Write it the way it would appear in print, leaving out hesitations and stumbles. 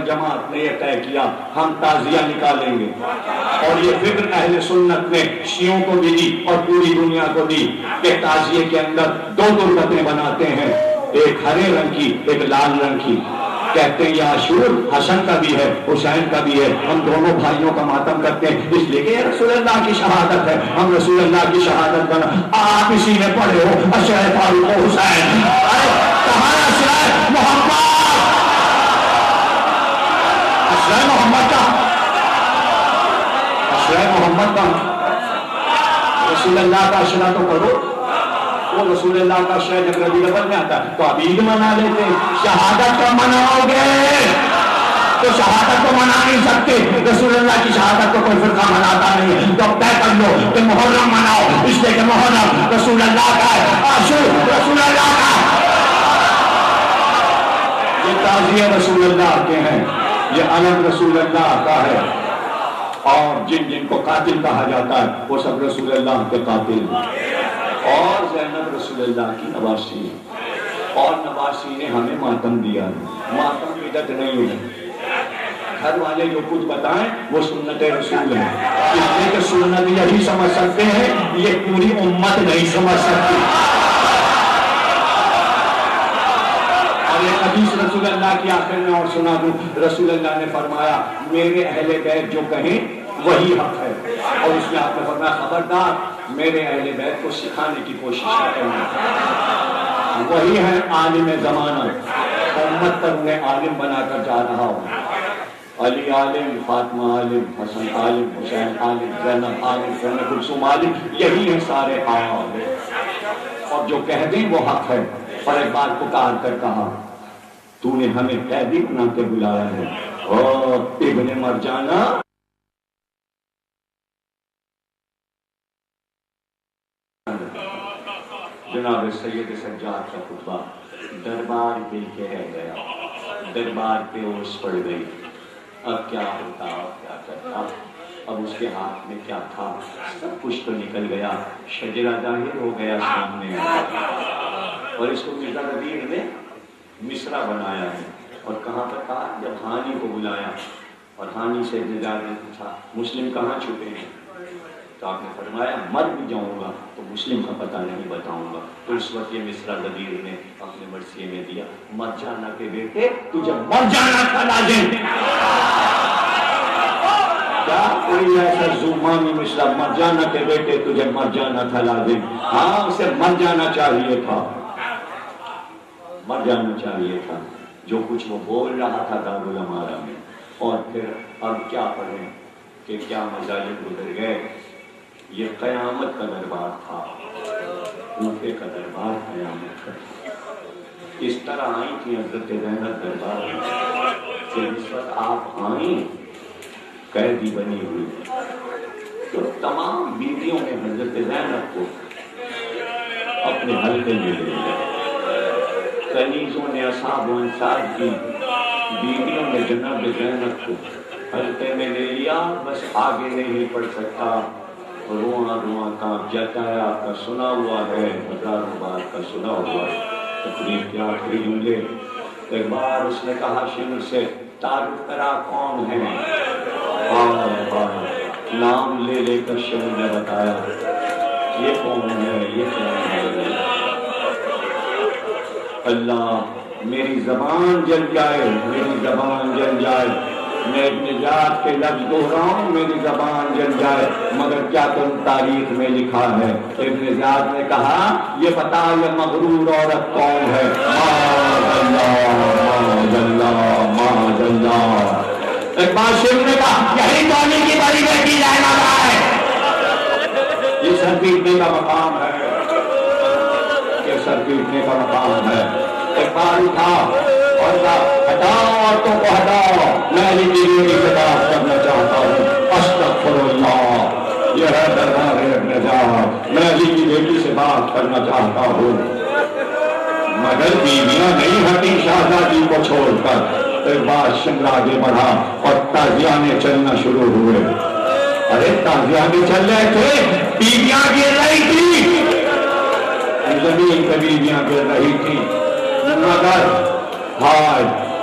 والجماعت نے یہ طے کیا ہم تعزیہ نکالیں گے، اور یہ فکر اہل سنت نے شیعوں کو بھی دی اور پوری دنیا کو دی کہ تعزیے کے اندر دو تربتیں بناتے ہیں، ایک ہرے رنگ کی ایک لال رنگ کی، کہتے ہیں یہ عاشور حسن کا بھی ہے حسین کا بھی ہے، ہم دونوں بھائیوں کا ماتم کرتے ہیں اس لیے کہ یہ رسول اللہ کی شہادت ہے، ہم رسول اللہ کی شہادت بنا۔ آپ اسی میں پڑھے ہو اشرف فاروق و حسین، کہاں اشرف محمد، اشرف محمد کا، اشرف محمد کا رسول اللہ کا اشرا تو پڑھو، وہ رسول اللہ کا شہر جب ربیع الاول میں آتا ہے تو آپ عید منا لیتے ہیں، شہادت کو مناؤ گے تو شہادت کو منا نہیں سکتے، رسول اللہ کی شہادت کو کوئی فرقہ مناتا نہیں ہے، تو اب طے کر لو کہ محرم مناؤ، اس لیے کہ محرم رسول اللہ کا ہے، عاشور رسول اللہ کا ہے، یہ تعزیے رسول اللہ کے ہیں، یہ علم رسول اللہ کا ہے، اور جن جن کو قاتل کہا جاتا ہے وہ سب رسول اللہ کے قاتل ہیں، اور زینب رسول اللہ کی نواسی ہے، اور نواسی نے ہمیں ماتم دیا ہے، ماتم بدعت نہیں ہے، گھر والے جو کچھ بتائیں وہ سنت رسول ہے، اس لیے کہ سنت یہی سمجھ سکتے ہیں، یہ پوری امت نہیں سمجھ سکتی۔ اور ایک حدیث رسول اللہ کی آخر میں اور سنا دوں، رسول اللہ نے فرمایا میرے اہل بیت جو کہیں وہی حق ہے، اور اس میں آپ نے فرمایا خبردار میرے اہل بیت کو سکھانے کی کوشش نہ کرنا، وہی ہے عالم زمانہ، امت پر انہیں عالم بنا کر جا رہا ہوں، علی عالم، فاطمہ عالم، حسن عالم، حسین عالم، زینب عالم، ام کلثوم عالم، یہی ہیں سارے عالم، اور جو کہہ دیں وہ حق ہے۔ اور ایک بار پکار کر کہا تو نے ہمیں قیدی بنا کے بلایا ہے، اور ابن مرجانہ جناب سید سجاد کا خطبہ، دربار دل کے رہ گیا، دربار پہ اوس پڑ گئی، اب کیا ہوتا اب کیا کرتا، اب اس کے ہاتھ میں کیا تھا، سب کچھ تو نکل گیا، شجرہ ظاہر ہو گیا سامنے، اور اس کو مرزا غدیر نے مصرع بنایا ہے، اور کہاں پر کہا جب ہانی کو بلایا اور ہانی سے نجات نے پوچھا مسلم کہاں چھپے ہیں، تو آپ نے فرمایا مر بھی جاؤں گا تو مسلم کا پتہ نہیں بتاؤں گا، تو اس وقت یہ مصرع غدیر نے اپنے مرثیے میں دیا، مر جانا کے بیٹے تجھے مر جانا تھا لازم، کیا کوئی ایسا زمانی مصرع، مر جانا کے بیٹے تجھے مر جانا تھا لازم، ہاں اسے مر جانا چاہیے تھا، مر جانا چاہیے تھا، جو کچھ وہ بول رہا تھا دارالامارہ میں، اور پھر اب کیا پڑھیں کہ کیا مظالم گزر گئے، یہ قیامت کا دربار تھا، کوفے کا دربار قیامت کا، اس طرح آئی تھی حضرت زینب دربار میں کہ اس وقت آپ آئیں قیدی بنی ہوئی، تو تمام بیویوں نے حضرت زینب کو اپنے حلقے میں لے لیا، کنیزوں نے اصحاب و انصار کی بیویوں نے جناب زینب کو حلقے میں لے لیا، بس آگے نہیں پڑھ سکتا، رواں رواں کانپ جاتا ہے، آپ کا سنا ہوا ہے، ہزاروں بار کا سنا ہوا ہے، تقریب کے آخری جملے، ایک بار اس نے کہا شمر سے تعارف کرا کون ہے، نام لے لے کر شمر نے بتایا یہ کون ہے، یہ کون ہے، اللہ میری زبان جل جائے، میری زبان جل جائے، میں ابن زیاد کے لفظ دہراؤں میری زبان جل جائے، مگر کیا کروں تاریخ میں لکھا ہے، ابن زیاد نے کہا یہ بتا یہ مغرور عورت کون ہے، معاذ اللہ معاذ اللہ، ایک بار شیخ نے کہا یہی کونی کی بڑی بیٹی زینب ہے، یہ سر پیٹنے کا مقام ہے، یہ سر پیٹنے کا مقام ہے، ایک بار اٹھا اور ہٹاؤ عورتوں کو ہٹاؤ، میں علی کی بیوی سے بات کرنا چاہتا ہوں، استغفر اللہ، یہ ہے دربار ابن زیاد، میں علی کی بیٹی سے بات کرنا چاہتا ہوں، مگر بیویاں نہیں ہٹی شہزادی کو چھوڑ کر، ایک بار شمر آگے بڑھا اور تازیانے چلنا شروع ہوئے، ارے تازیانے چل رہے تھے، بیویاں گر رہی تھی، زمین پہ بیویاں گر رہی تھی، مگر ہائے